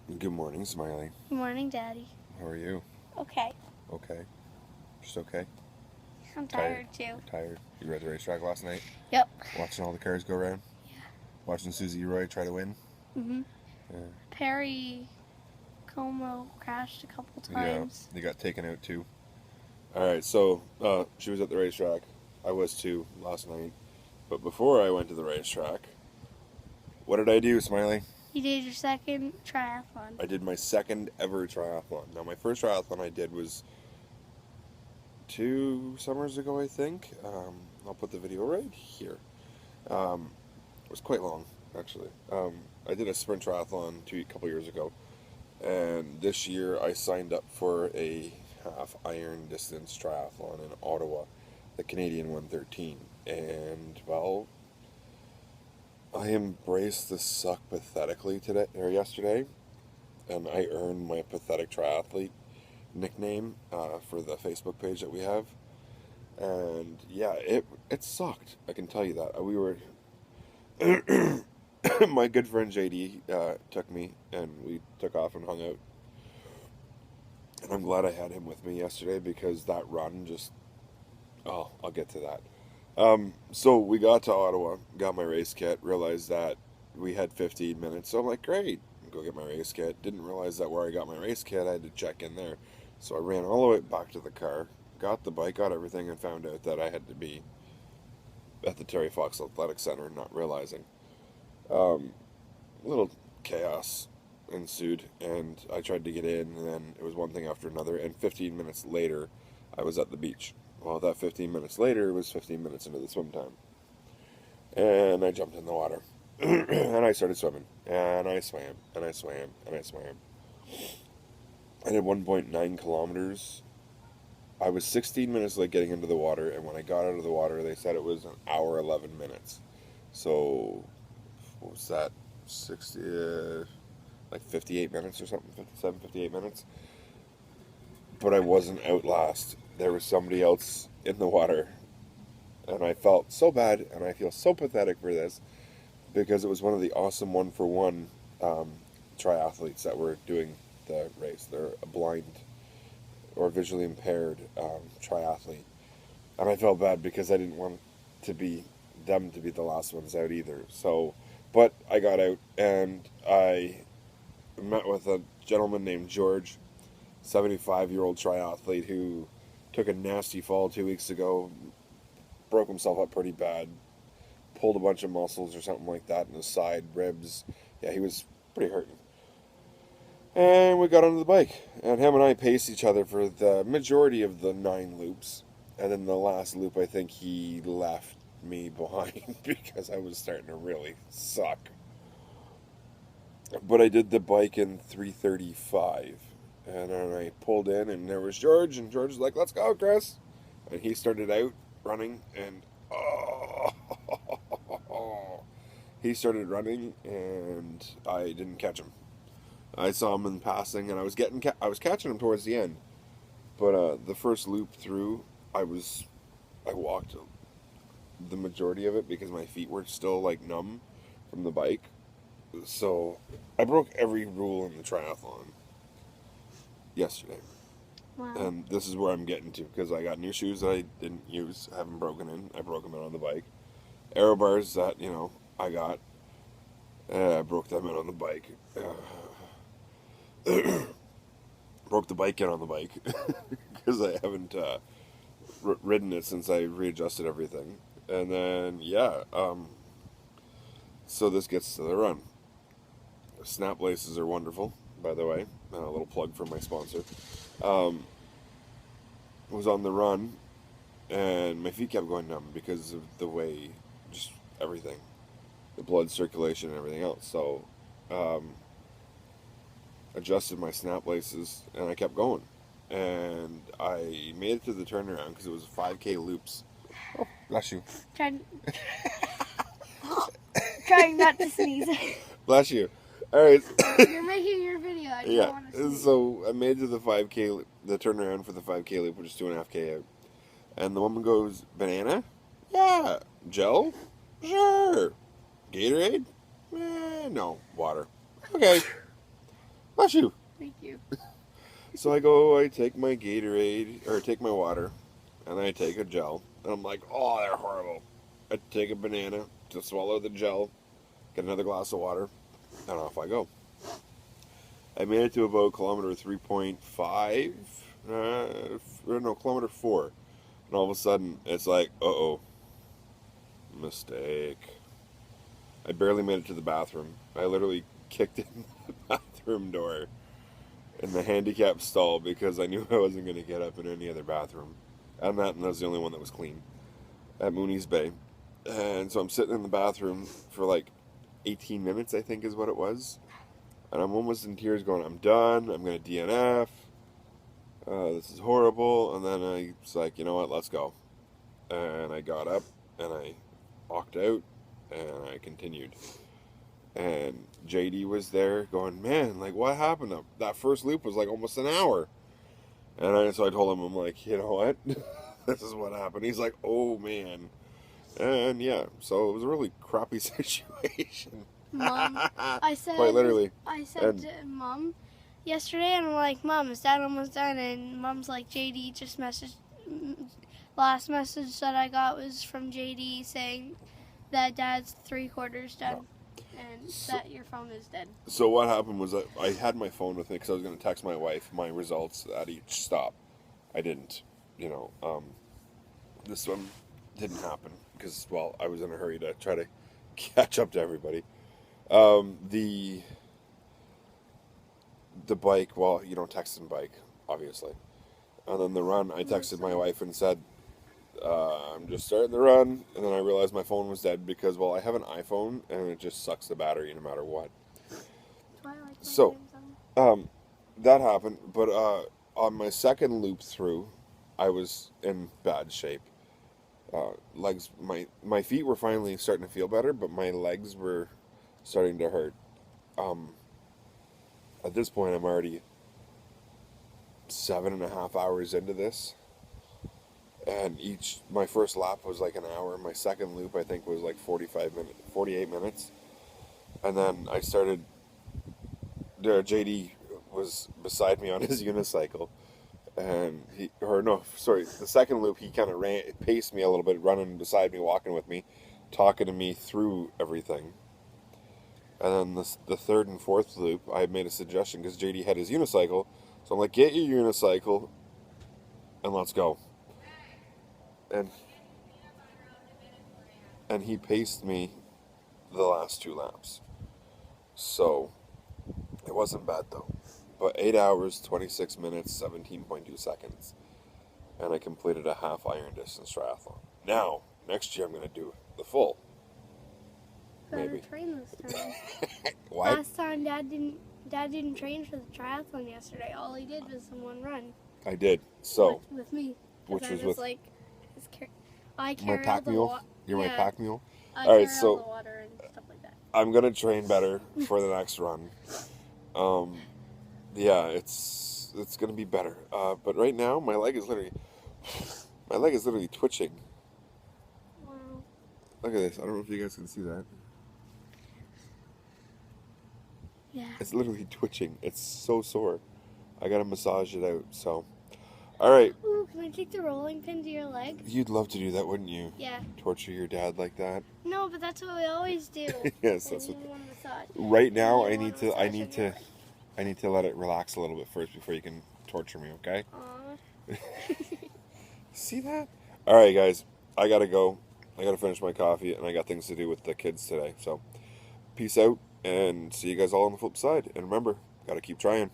Good morning, Smiley. Good morning, Daddy. How are you? Okay. Okay. Just okay? I'm tired too. Tired? You were at the racetrack last night? Yep. Watching all the cars go around? Yeah. Watching Susie Roy try to win? Mhm. Yeah. Perry Como crashed a couple Yeah. times. They got taken out too. Alright, so she was at the racetrack. I was too last night. But before I went to the racetrack, what did I do, Smiley? You did your second triathlon. I did my second ever triathlon. Now, my first triathlon I did was 2 summers ago, I think. I'll put the video right here. It was quite long, actually. I did a sprint triathlon a couple years ago, and this year I signed up for a half iron distance triathlon in Ottawa, the Canadian 113. And well, I embraced the suck pathetically yesterday, and I earned my pathetic triathlete nickname for the Facebook page that we have. And yeah, it sucked. I can tell you that. We were my good friend JD took me, and we took off and hung out. And I'm glad I had him with me yesterday because that run just, oh, I'll get to that. So we got to Ottawa, got my race kit, realized that we had 15 minutes. So I'm like, great, go get my race kit. Didn't realize that where I got my race kit, I had to check in there. So I ran all the way back to the car, got the bike, got everything, and found out that I had to be at the Terry Fox Athletic Center, not realizing. Little chaos ensued, and I tried to get in, and then it was one thing after another, and 15 minutes later, I was at the beach. Well, that 15 minutes later was 15 minutes into the swim time. And I jumped in the water, and I started swimming, and I swam, and I swam, and I swam. I did 1.9 kilometers. I was 16 minutes late getting into the water, and when I got out of the water, they said it was an hour 11 minutes. So, what was that? 60, like 58 minutes or something, 57, 58 minutes. But I wasn't out last. There was somebody else in the water, and I felt so bad, and I feel so pathetic for this because it was one of the awesome one-for-one triathletes that were doing the race. They're a blind or visually impaired triathlete, and I felt bad because I didn't want to be them to be the last ones out either. So, but I got out, and I met with a gentleman named George, 75-year-old triathlete who took a nasty fall 2 weeks ago, broke himself up pretty bad, pulled a bunch of muscles or something like that in his side, ribs. Yeah, he was pretty hurting. And we got onto the bike, and him and I paced each other for the majority of the 9 loops. And then the last loop, I think he left me behind because I was starting to really suck. But I did the bike in 3:35, and then I pulled in, and there was George, and George was like, "Let's go, Chris," and he started out running, and oh, he started running, and I didn't catch him. I saw him in passing, and I was catching him towards the end, but the first loop through, I walked the majority of it because my feet were still like numb from the bike. So I broke every rule in the triathlon yesterday. Wow. And this is where I'm getting to because I got new shoes that I didn't use, haven't broken in. I broke them in on the bike. Aero bars that, I got, I broke them in on the bike. Broke the bike in on the bike because I haven't ridden it since I readjusted everything. And then, yeah, so this gets to the run. Snap laces are wonderful, by the way. A little plug for my sponsor. Was on the run, and my feet kept going numb because of the way, just everything, the blood circulation and everything else. So, adjusted my snap laces, and I kept going. And I made it to the turnaround because it was 5K loops. Oh, bless you. Trying not to sneeze. Bless you. All right. You're making your video. I don't Yeah. want to sneeze. So I made it to the 5K, the turnaround for the 5K loop, which is 2.5K out. And the woman goes, "Banana? Yeah. Gel? Sure. Gatorade? No. Water. Okay." Bless you. Thank you. So I take my Gatorade, or take my water, and I take a gel. And I'm like, oh, they're horrible. I take a banana to swallow the gel, get another glass of water, and off I go. I made it to about kilometer 3.5, or no, kilometer 4. And all of a sudden, it's like, uh-oh, mistake. I barely made it to the bathroom. I literally kicked in the bathroom door in the handicap stall because I knew I wasn't going to get up in any other bathroom. And that was the only one that was clean at Mooney's Bay. And so I'm sitting in the bathroom for like 18 minutes, I think is what it was. And I'm almost in tears going, I'm done. I'm going to DNF. This is horrible. And then I was like, you know what, let's go. And I got up and I walked out and I continued. And JD was there going, man, like what happened? That first loop was like almost an hour. And so I told him, I'm like, you know what? This is what happened. He's like, oh man. And yeah, so it was a really crappy situation. Mom, I said, Quite literally. I said to Mom yesterday, and I'm like, Mom, is Dad almost done? And Mom's like, JD just messaged. Last message that I got was from JD saying that Dad's 3/4 done, and that your phone is dead. So what happened was that I had my phone with me because I was going to text my wife my results at each stop. I didn't, this one didn't happen because, well, I was in a hurry to try to catch up to everybody. The bike, well, you don't text and bike, obviously. And then the run, I texted my wife and said, I'm just starting the run. And then I realized my phone was dead because, well, I have an iPhone and it just sucks the battery no matter what. That's why I like my So, Samsung. that happened. But on my second loop through, I was in bad shape. Legs, my feet were finally starting to feel better, but my legs were starting to hurt. At this point, I'm already 7.5 hours into this, and my first lap was like an hour. My second loop, I think, was like 48 minutes, and then I started. JD was beside me on his unicycle, and the second loop he kind of paced me a little bit, running beside me, walking with me, talking to me through everything. And then the third and fourth loop, I made a suggestion because JD had his unicycle. So I'm like, get your unicycle and let's go. And he paced me the last 2 laps. So it wasn't bad though. But 8 hours, 26 minutes, 17.2 seconds. And I completed a half iron distance triathlon. Now, next year I'm going to do the full. Better Maybe. train this time. What? Last time Dad didn't train for the triathlon yesterday. All he did was the one run. I did. So, with me. which I was with like, I my carry all pack the mule? water. You're my pack mule? I All right, carry so all the water and stuff like that. I'm going to train better for the next run. Yeah, it's going to be better. But right now, my leg is literally twitching. Wow. Look at this. I don't know if you guys can see that. Yeah. It's literally twitching. It's so sore. I got to massage it out. So, all right. Ooh, can I take the rolling pin to your leg? You'd love to do that, wouldn't you? Yeah. Torture your dad like that? No, but that's what we always do. Yes, that's what. You want a massage. Right now, You I want need a to massage of your leg. let it relax a little bit first before you can torture me, okay? Aw. See that? All right, guys. I got to go. I got to finish my coffee, and I got things to do with the kids today. So, peace out, and see you guys all on the flip side. And remember, got to keep trying.